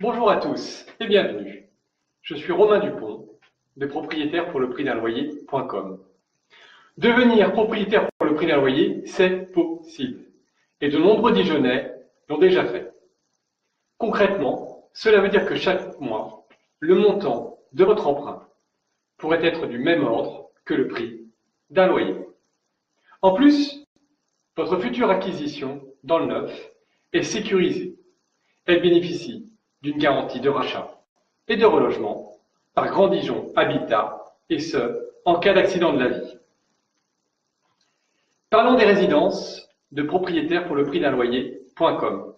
Bonjour à tous et bienvenue. Je suis Romain Dupont, de propriétaire pour le prix d'un loyer.com. Devenir propriétaire pour le prix d'un loyer, c'est possible. Et de nombreux Dijonnais l'ont déjà fait. Concrètement, cela veut dire que chaque mois, le montant de votre emprunt pourrait être du même ordre que le prix d'un loyer. En plus, votre future acquisition dans le neuf est sécurisée. Elle bénéficie d'une garantie de rachat et de relogement par Grand Dijon Habitat, et ce, en cas d'accident de la vie. Parlons des résidences de propriétaires pour le prix d'un loyer.com.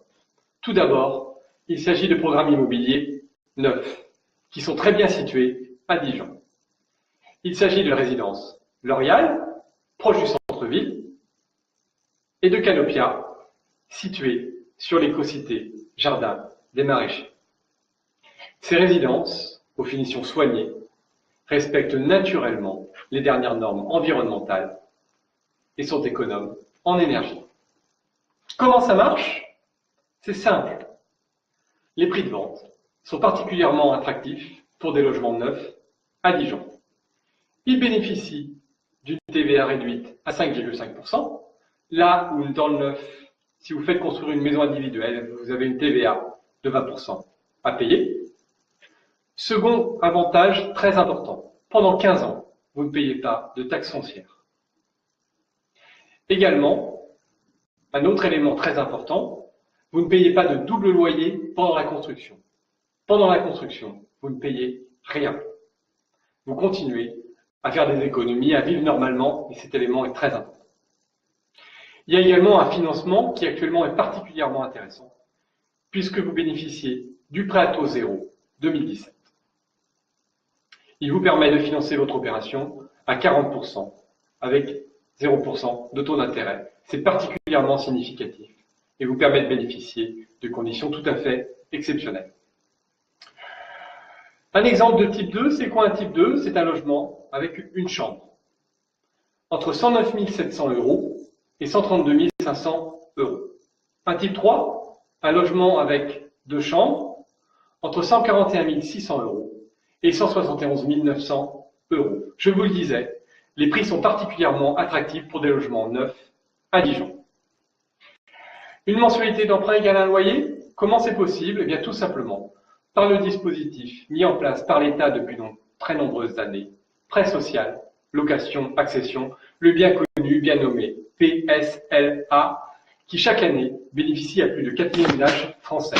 Tout d'abord, il s'agit de programmes immobiliers neufs, qui sont très bien situés à Dijon. Il s'agit de la résidence L'Oréal, proche du centre-ville, et de Canopia, située sur l'éco-cité Jardin des Maraîchers. Ces résidences, aux finitions soignées, respectent naturellement les dernières normes environnementales et sont économes en énergie. Comment ça marche? C'est simple. Les prix de vente sont particulièrement attractifs pour des logements neufs à Dijon. Ils bénéficient d'une TVA réduite à 5,5%, là où dans le neuf, si vous faites construire une maison individuelle, vous avez une TVA de 20% à payer. Second avantage très important, pendant 15 ans, vous ne payez pas de taxes foncières. Également, un autre élément très important, vous ne payez pas de double loyer pendant la construction. Pendant la construction, vous ne payez rien. Vous continuez à faire des économies, à vivre normalement, et cet élément est très important. Il y a également un financement qui actuellement est particulièrement intéressant, puisque vous bénéficiez du prêt à taux zéro 2017. Il vous permet de financer votre opération à 40% avec 0% de taux d'intérêt. C'est particulièrement significatif et vous permet de bénéficier de conditions tout à fait exceptionnelles. Un exemple de type 2, c'est quoi un type 2? C'est un logement avec une chambre. Entre 109 700 € et 132 500 €. Un type 3, un logement avec deux chambres, entre 141 600 € et 171 900 €. Je vous le disais, les prix sont particulièrement attractifs pour des logements neufs à Dijon. Une mensualité d'emprunt égale à un loyer? Comment c'est possible? Eh bien tout simplement par le dispositif mis en place par l'État depuis de très nombreuses années, prêt social, location, accession, le bien connu, bien nommé PSLA, qui chaque année bénéficie à plus de 4 000 ménages français.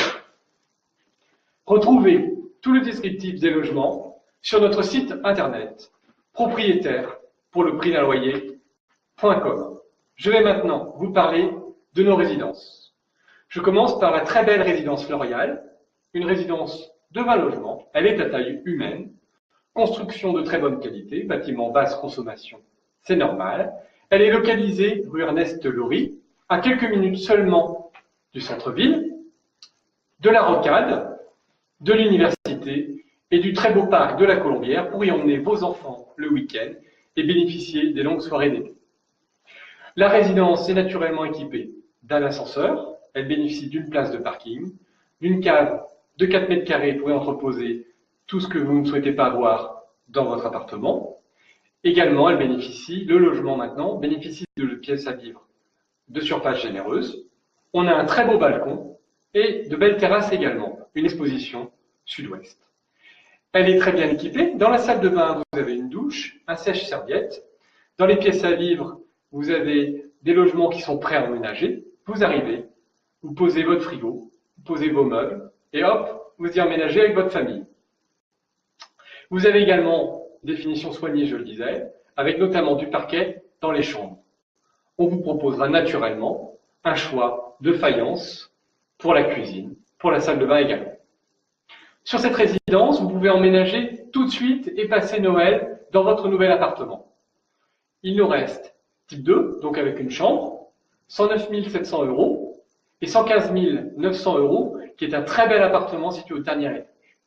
Retrouvez tout le descriptif des logements sur notre site internet propriétaire pour le prix d'un loyer.com. Je vais maintenant vous parler de nos résidences. Je commence par la très belle résidence L'Oréal, une résidence de 20 logements. Elle est à taille humaine, construction de très bonne qualité, bâtiment basse consommation, c'est normal. Elle est localisée rue Ernest Laurie, à quelques minutes seulement du centre-ville, de la Rocade, de l'université et du très beau parc de la Colombière pour y emmener vos enfants le week-end et bénéficier des longues soirées d'été. La résidence est naturellement équipée d'un ascenseur, elle bénéficie d'une place de parking, d'une cave de 4 mètres carrés pour y entreposer tout ce que vous ne souhaitez pas avoir dans votre appartement. Également, elle bénéficie, le logement maintenant, bénéficie de pièces à vivre de surface généreuse. On a un très beau balcon et de belles terrasses également, une exposition sud-ouest. Elle est très bien équipée. Dans la salle de bain, vous avez une douche, un sèche-serviette. Dans les pièces à vivre, vous avez des logements qui sont prêts à emménager. Vous arrivez, vous posez votre frigo, vous posez vos meubles, et hop, vous y emménagez avec votre famille. Vous avez également des finitions soignées, je le disais, avec notamment du parquet dans les chambres. On vous proposera naturellement un choix de faïence pour la cuisine, pour la salle de bain également. Sur cette résidence, vous pouvez emménager tout de suite et passer Noël dans votre nouvel appartement. Il nous reste type 2, donc avec une chambre, 109 700 € et 115 900 €, qui est un très bel appartement situé au dernier étage.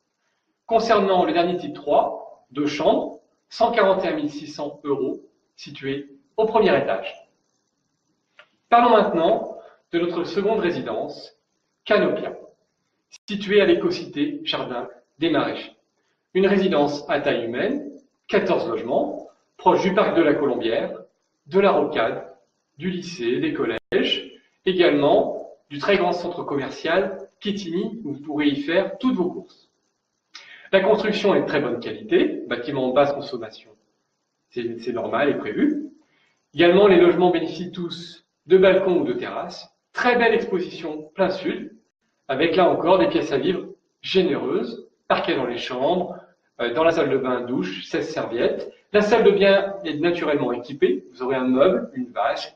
Concernant le dernier type 3, deux chambres, 141 600 €, situé au premier étage. Parlons maintenant de notre seconde résidence, Canopia. située à l'éco-cité Jardin des Maraîchers. Une résidence à taille humaine, 14 logements, proche du parc de la Colombière, de la Rocade, du lycée, des collèges, également du très grand centre commercial Quetigny, où vous pourrez y faire toutes vos courses. La construction est de très bonne qualité, bâtiment de basse consommation, c'est normal et prévu. Également, les logements bénéficient tous de balcons ou de terrasses. Très belle exposition plein sud, avec là encore des pièces à vivre généreuses, parquet dans les chambres, dans la salle de bain, douche, 16 serviettes. La salle de bain est naturellement équipée. Vous aurez un meuble, une vache,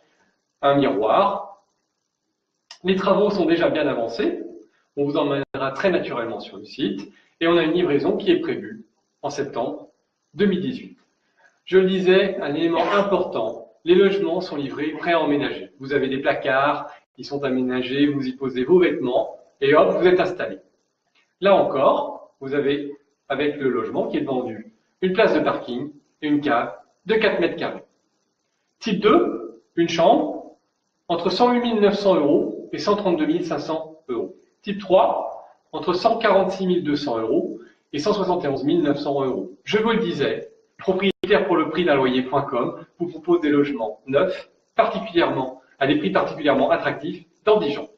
un miroir. Les travaux sont déjà bien avancés. On vous emmènera très naturellement sur le site. Et on a une livraison qui est prévue en septembre 2018. Je le disais, un élément important, les logements sont livrés prêts à emménager. Vous avez des placards, ils sont aménagés, vous y posez vos vêtements et hop, vous êtes installé. Là encore, vous avez, avec le logement qui est vendu, une place de parking et une cave de 4 mètres carrés. Type 2, une chambre, entre 108 900 € et 132 500 €. Type 3, entre 146 200 € et 171 900 €. Je vous le disais, propriétaire pour le prix d'un loyer.com vous propose des logements neufs, à des prix particulièrement attractifs dans Dijon.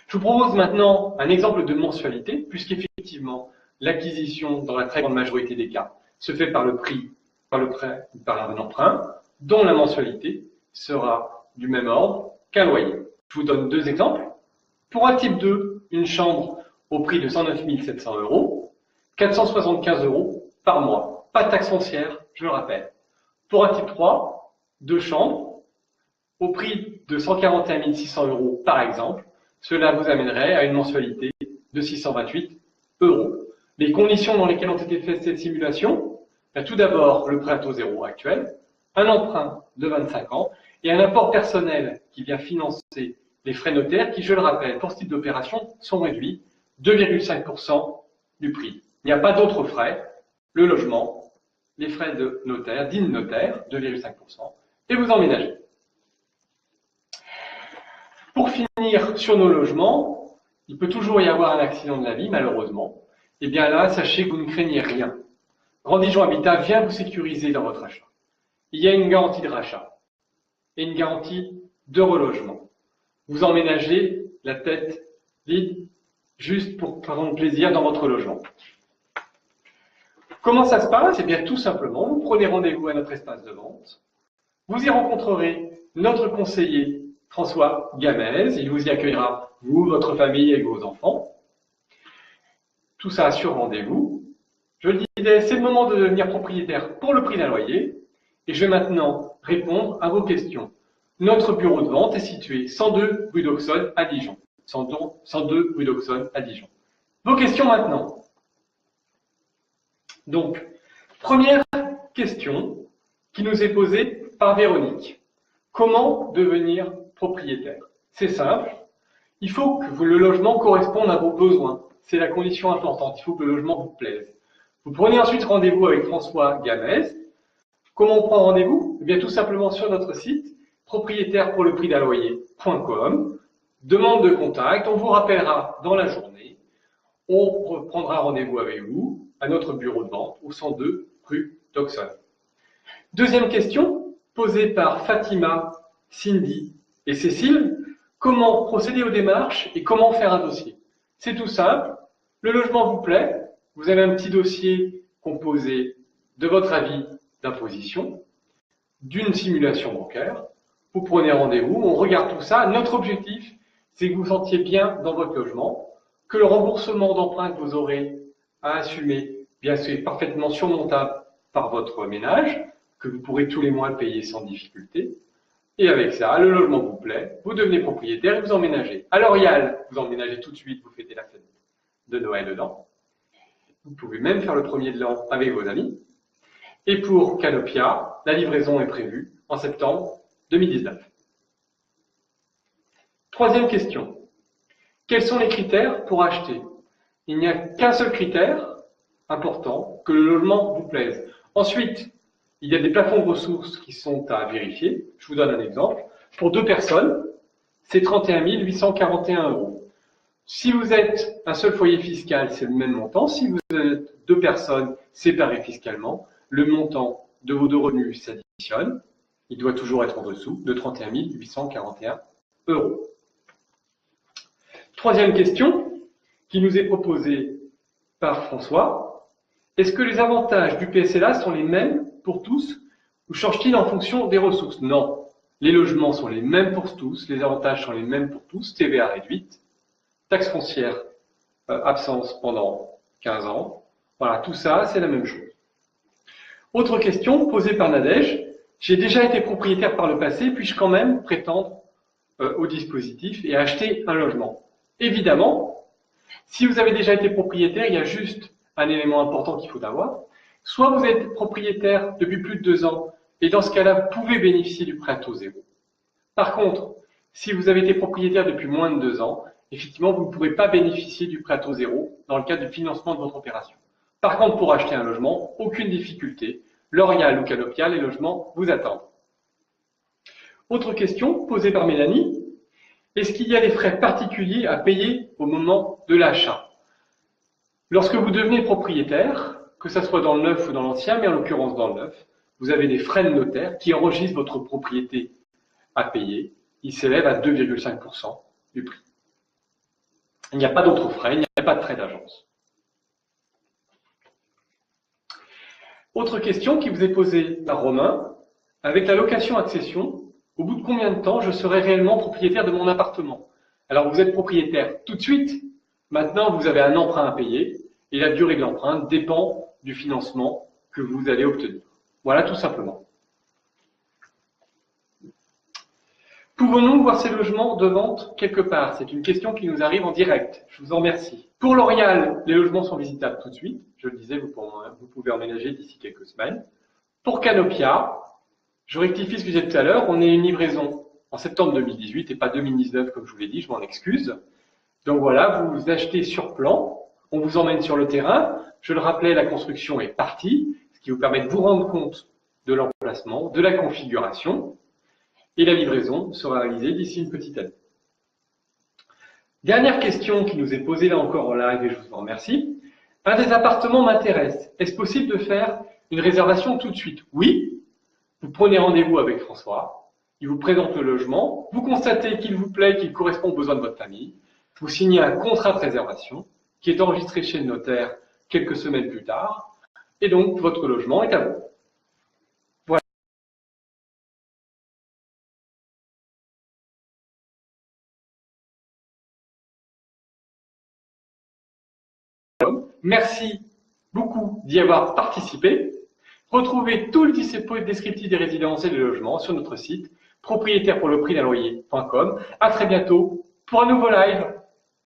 Je vous propose maintenant un exemple de mensualité, puisqu'effectivement, l'acquisition, dans la très grande majorité des cas, se fait par un emprunt, dont la mensualité sera du même ordre qu'un loyer. Je vous donne deux exemples. Pour un type 2, une chambre au prix de 109 700 €, 475 € par mois. Pas de taxe foncière, je le rappelle. Pour un type 3, deux chambres, au prix de 141 600 € par exemple, cela vous amènerait à une mensualité de 628 €. Les conditions dans lesquelles ont été faites cette simulation, tout d'abord le prêt à taux zéro actuel, un emprunt de 25 ans et un apport personnel qui vient financer les frais notaires qui, je le rappelle, pour ce type d'opération, sont réduits 2,5% du prix. Il n'y a pas d'autres frais, le logement, les frais de notaire, digne notaire, 2,5%, et vous emménagez. Pour finir sur nos logements, il peut toujours y avoir un accident de la vie, malheureusement. Et bien là, sachez que vous ne craignez rien. Grand Dijon Habitat vient vous sécuriser dans votre achat. Il y a une garantie de rachat et une garantie de relogement. Vous emménagez la tête vide juste pour prendre plaisir dans votre logement. Comment ça se passe? Eh bien, tout simplement, vous prenez rendez-vous à notre espace de vente. Vous y rencontrerez notre conseiller François Gamez. Il vous y accueillera, vous, votre famille et vos enfants. Tout ça sur rendez-vous. Je le disais, c'est le moment de devenir propriétaire pour le prix d'un loyer. Et je vais maintenant répondre à vos questions. Notre bureau de vente est situé 102 rue d'Auxonne à Dijon. 102 rue d'Auxonne à Dijon. Vos questions maintenant. Donc, première question qui nous est posée par Véronique. Comment devenir propriétaire? C'est simple. Il faut que le logement corresponde à vos besoins. C'est la condition importante. Il faut que le logement vous plaise. Vous prenez ensuite rendez-vous avec François Gamez. Comment on prend rendez-vous? Eh bien, tout simplement sur notre site, propriétaire pour le prix d'un loyer.com. Demande de contact. On vous rappellera dans la journée. On prendra rendez-vous avec vous à notre bureau de vente au 102 rue d'Auxonne. Deuxième question posée par Fatima, Cindy et Cécile. Comment procéder aux démarches et comment faire un dossier? C'est tout simple. Le logement vous plaît. Vous avez un petit dossier composé de votre avis d'imposition, d'une simulation bancaire. Vous prenez rendez-vous, on regarde tout ça. Notre objectif, c'est que vous vous sentiez bien dans votre logement, que le remboursement d'emprunt que vous aurez à assumer, bien sûr, parfaitement surmontable par votre ménage, que vous pourrez tous les mois payer sans difficulté. Et avec ça, le logement vous plaît, vous devenez propriétaire et vous emménagez. À L'Oréal, vous emménagez tout de suite, vous fêtez la fête de Noël dedans. Vous pouvez même faire le premier de l'an avec vos amis. Et pour Canopia, la livraison est prévue en septembre 2019. Troisième question. Quels sont les critères pour acheter? Il n'y a qu'un seul critère important, que le logement vous plaise. Ensuite, il y a des plafonds de ressources qui sont à vérifier. Je vous donne un exemple. Pour deux personnes, c'est 31 841 €. Si vous êtes un seul foyer fiscal, c'est le même montant. Si vous êtes deux personnes séparées fiscalement, le montant de vos deux revenus s'additionne. Il doit toujours être en dessous de 31 841 €. Troisième question qui nous est proposée par François. Est-ce que les avantages du PSLA sont les mêmes pour tous ou changent-ils en fonction des ressources? Non. Les logements sont les mêmes pour tous, les avantages sont les mêmes pour tous, TVA réduite, taxe foncière, absence pendant 15 ans. Voilà, tout ça, c'est la même chose. Autre question posée par Nadège. J'ai déjà été propriétaire par le passé, puis-je quand même prétendre au dispositif et acheter un logement? Évidemment, si vous avez déjà été propriétaire, il y a juste un élément important qu'il faut avoir. Soit vous êtes propriétaire depuis plus de 2 ans, et dans ce cas-là, vous pouvez bénéficier du prêt à taux zéro. Par contre, si vous avez été propriétaire depuis moins de 2 ans, effectivement, vous ne pourrez pas bénéficier du prêt à taux zéro dans le cadre du financement de votre opération. Par contre, pour acheter un logement, aucune difficulté. L'Orial ou Canopia, les logements vous attendent. Autre question posée par Mélanie. Est-ce qu'il y a des frais particuliers à payer au moment de l'achat? Lorsque vous devenez propriétaire, que ce soit dans le neuf ou dans l'ancien, mais en l'occurrence dans le neuf, vous avez des frais de notaire qui enregistrent votre propriété à payer. Ils s'élèvent à 2,5% du prix. Il n'y a pas d'autres frais, il n'y a pas de frais d'agence. Autre question qui vous est posée par Romain. Avec la location-accession, au bout de combien de temps je serai réellement propriétaire de mon appartement? Alors vous êtes propriétaire tout de suite. Maintenant, vous avez un emprunt à payer et la durée de l'emprunt dépend du financement que vous allez obtenir. Voilà tout simplement. Pouvons-nous voir ces logements de vente quelque part? C'est une question qui nous arrive en direct. Je vous en remercie. Pour L'Oréal, les logements sont visitables tout de suite. Je le disais, vous pouvez emménager d'ici quelques semaines. Pour Canopia, je rectifie ce que j'ai dit tout à l'heure. On est une livraison en septembre 2018 et pas 2019 comme je vous l'ai dit, je m'en excuse. Donc voilà, vous achetez sur plan, on vous emmène sur le terrain. Je le rappelais, la construction est partie, ce qui vous permet de vous rendre compte de l'emplacement, de la configuration. Et la livraison sera réalisée d'ici une petite année. Dernière question qui nous est posée là encore en live et je vous en remercie. Un des appartements m'intéresse. Est-ce possible de faire une réservation tout de suite? Oui. Vous prenez rendez-vous avec François. Il vous présente le logement. Vous constatez qu'il vous plaît, qu'il correspond aux besoins de votre famille. Vous signez un contrat de réservation qui est enregistré chez le notaire quelques semaines plus tard. Et donc, votre logement est à vous. Merci beaucoup d'y avoir participé. Retrouvez tout le descriptif des résidences et des logements sur notre site propriétaire pour le prix d'un loyer.com. À très bientôt pour un nouveau live.